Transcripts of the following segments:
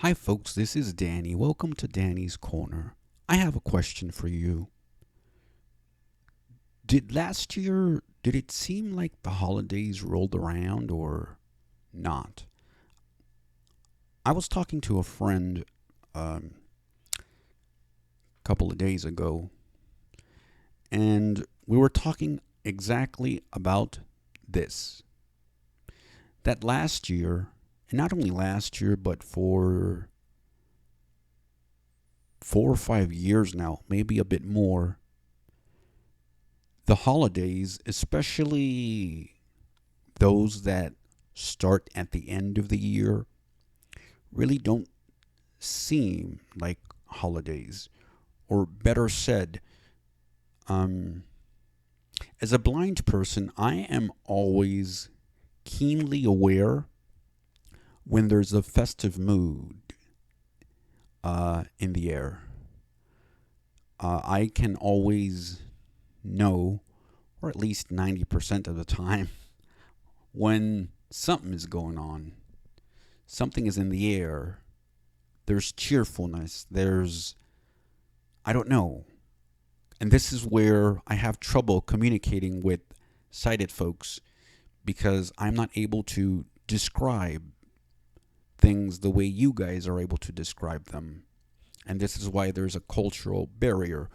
Hi, folks, this is Danny. Welcome to Danny's Corner. I have a question for you. Did it seem like the holidays rolled around or not? I was talking to a friend a couple of days ago, and we were talking exactly about this. That last year, and not only last year, but for 4 or 5 years now, maybe a bit more, the holidays, especially those that start at the end of the year, really don't seem like holidays. Or better said, um, as a blind person, I am always keenly aware when there's a festive mood in the air. I can always know, or at least 90% of the time, when something is going on. Something is in the air. There's cheerfulness. I don't know. And this is where I have trouble communicating with sighted folks because I'm not able to describe things the way you guys are able to describe them. And this is why there's a cultural barrier.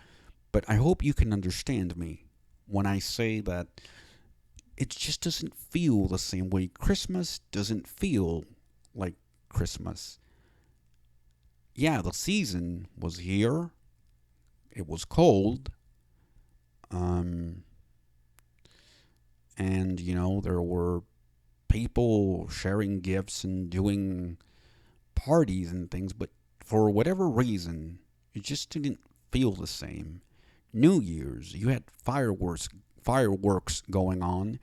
But I hope you can understand me when I say that it just doesn't feel the same way. Christmas doesn't feel like Christmas. Yeah, the season was here. It was cold. Um, and, there were people sharing gifts and doing parties and things, but for whatever reason, it just didn't feel the same. New Year's, you had fireworks going on,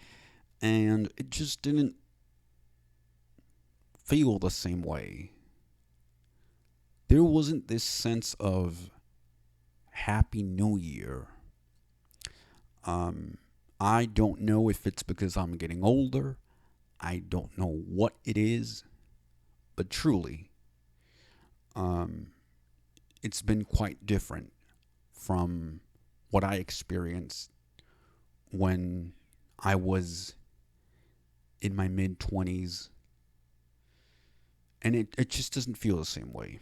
and it just didn't feel the same way. There wasn't this sense of Happy New Year. Um, I don't know if it's because I'm getting older. I don't know what it is, but truly, um, it's been quite different from what I experienced when I was in my mid 20s, and it just doesn't feel the same way.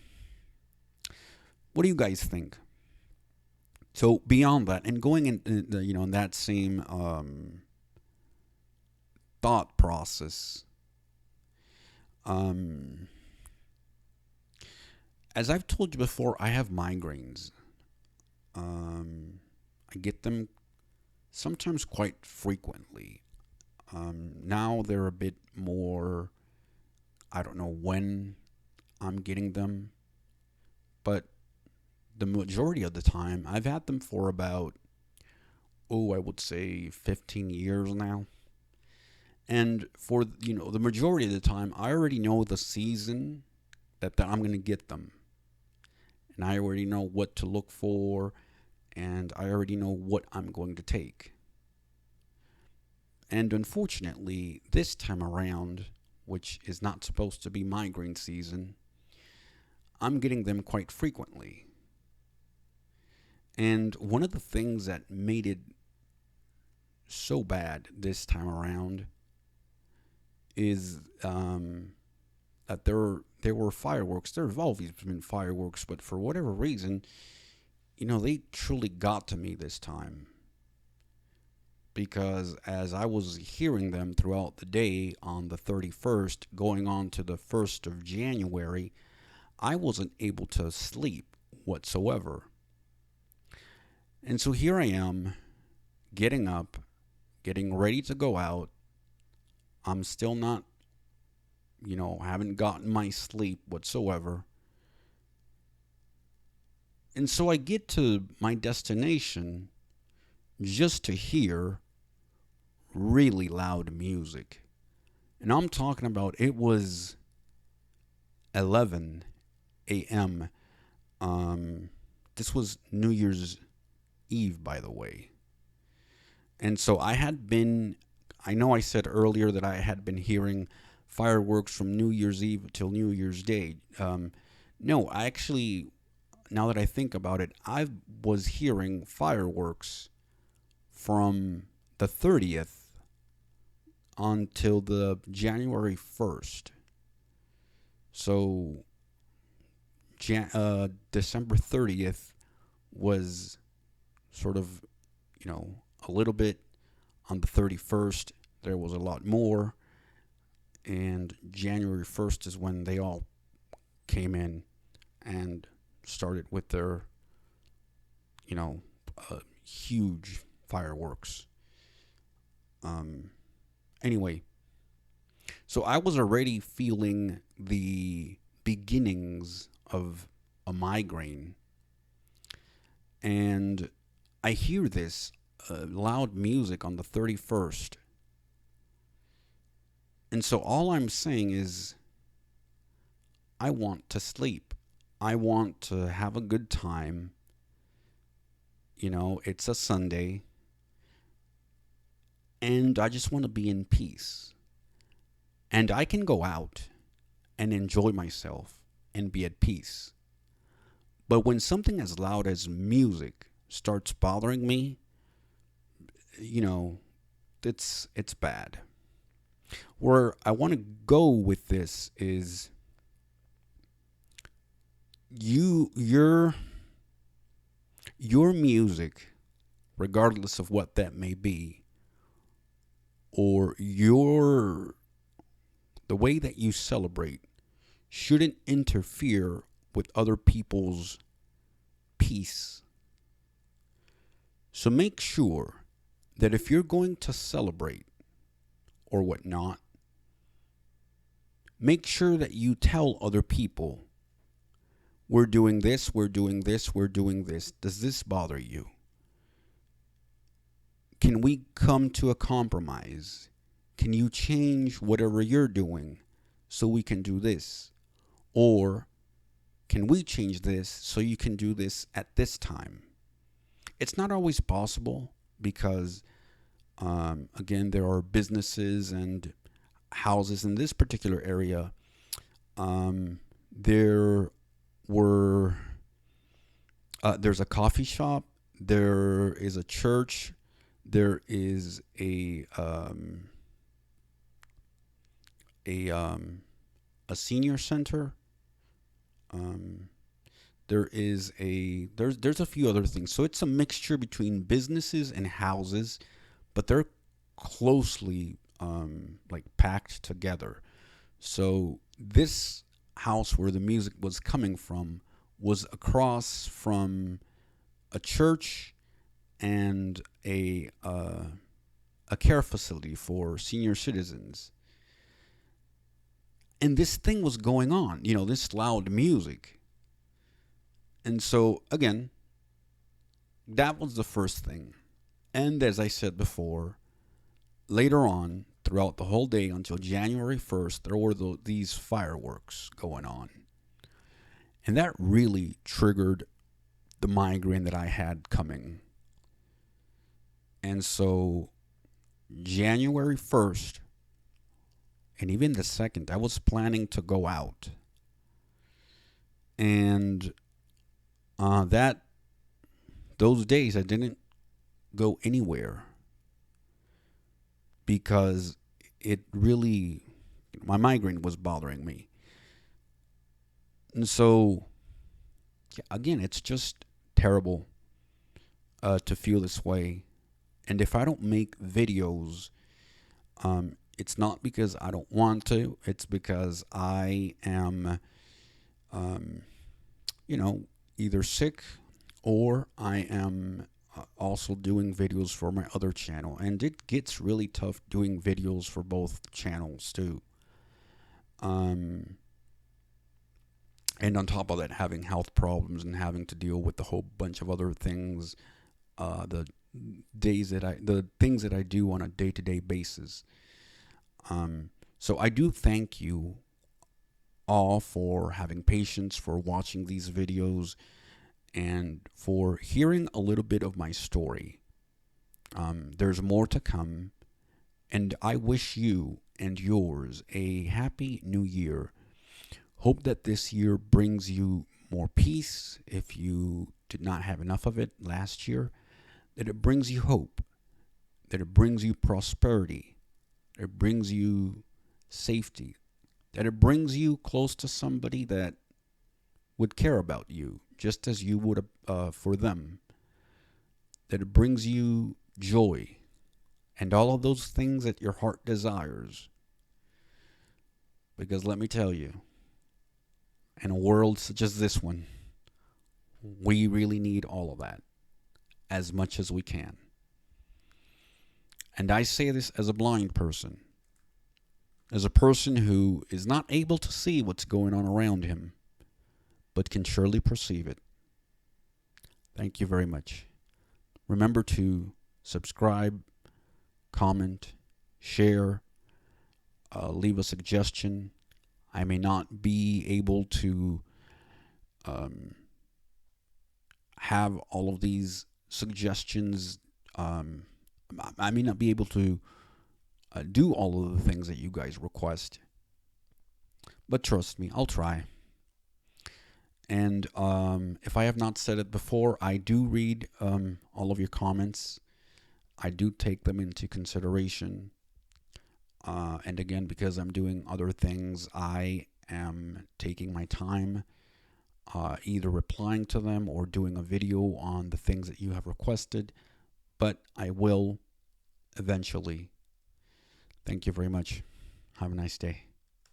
What do you guys think? So beyond that, and going in that same thought process, um, as I've told you before, I have migraines. I get them sometimes quite frequently. Now they're a bit more. I don't know when I'm getting them, but the majority of the time, I've had them for about, I would say 15 years now. And for, the majority of the time, I already know the season that I'm going to get them. And I already know what to look for, and I already know what I'm going to take. And unfortunately, this time around, which is not supposed to be migraine season, I'm getting them quite frequently. And one of the things that made it so bad this time around is that there were fireworks. There have always been fireworks, but for whatever reason, they truly got to me this time. Because as I was hearing them throughout the day on the 31st, going on to the 1st of January, I wasn't able to sleep whatsoever. And so here I am, getting up, getting ready to go out. I'm still not, haven't gotten my sleep whatsoever. And so I get to my destination just to hear really loud music. And I'm talking about it was 11 a.m. This was New Year's Eve, by the way. And so I know I said earlier that I had been hearing fireworks from New Year's Eve till New Year's Day. No, I actually, now that I think about it, I was hearing fireworks from the 30th until the January 1st. So December 30th was sort of, a little bit. On the 31st, there was a lot more. And January 1st is when they all came in and started with their, you know, huge fireworks. Um, anyway, so I was already feeling the beginnings of a migraine. And I hear this loud music on the 31st. And so all I'm saying is, I want to sleep. I want to have a good time. It's a Sunday. And I just want to be in peace. And I can go out and enjoy myself and be at peace. But when something as loud as music starts bothering me, you know, it's bad. Where I want to go with this is your music, regardless of what that may be, or the way that you celebrate shouldn't interfere with other people's peace. So make sure that if you're going to celebrate or whatnot, make sure that you tell other people, we're doing this, we're doing this, we're doing this. Does this bother you? Can we come to a compromise? Can you change whatever you're doing so we can do this? Or can we change this so you can do this at this time? It's not always possible because, again, there are businesses and houses in this particular area. There were there's a coffee shop, there is a church, there is a senior center. There's a few other things. So it's a mixture between businesses and houses, but they're closely like packed together. So this house where the music was coming from was across from a church and a care facility for senior citizens. And this thing was going on, this loud music. And so, again, that was the first thing. And as I said before, later on, throughout the whole day until January 1st, there were these fireworks going on. And that really triggered the migraine that I had coming. And so, January 1st, and even the 2nd, I was planning to go out. And those days I didn't go anywhere because my migraine was bothering me. And so, again, it's just terrible to feel this way. And if I don't make videos, it's not because I don't want to. It's because I am, either sick or I am also doing videos for my other channel. And it gets really tough doing videos for both channels too. And on top of that, having health problems and having to deal with a whole bunch of other things, the things that I do on a day-to-day basis. So I do thank you all for having patience, for watching these videos, and for hearing a little bit of my story. There's more to come, and I wish you and yours a happy new year. Hope that this year brings you more peace if you did not have enough of it last year, that it brings you hope, that it brings you prosperity, that it brings you safety, that it brings you close to somebody that would care about you just as you would for them, that it brings you joy and all of those things that your heart desires. Because let me tell you, in a world such as this one, we really need all of that as much as we can. And I say this as a blind person, as a person who is not able to see what's going on around him, but can surely perceive it. Thank you very much. Remember to subscribe, comment, share, leave a suggestion. I may not be able to have all of these suggestions. I may not be able to do all of the things that you guys request. But trust me, I'll try. And if I have not said it before, I do read all of your comments. I do take them into consideration. And again, because I'm doing other things, I am taking my time either replying to them or doing a video on the things that you have requested. But I will eventually. Thank you very much. Have a nice day.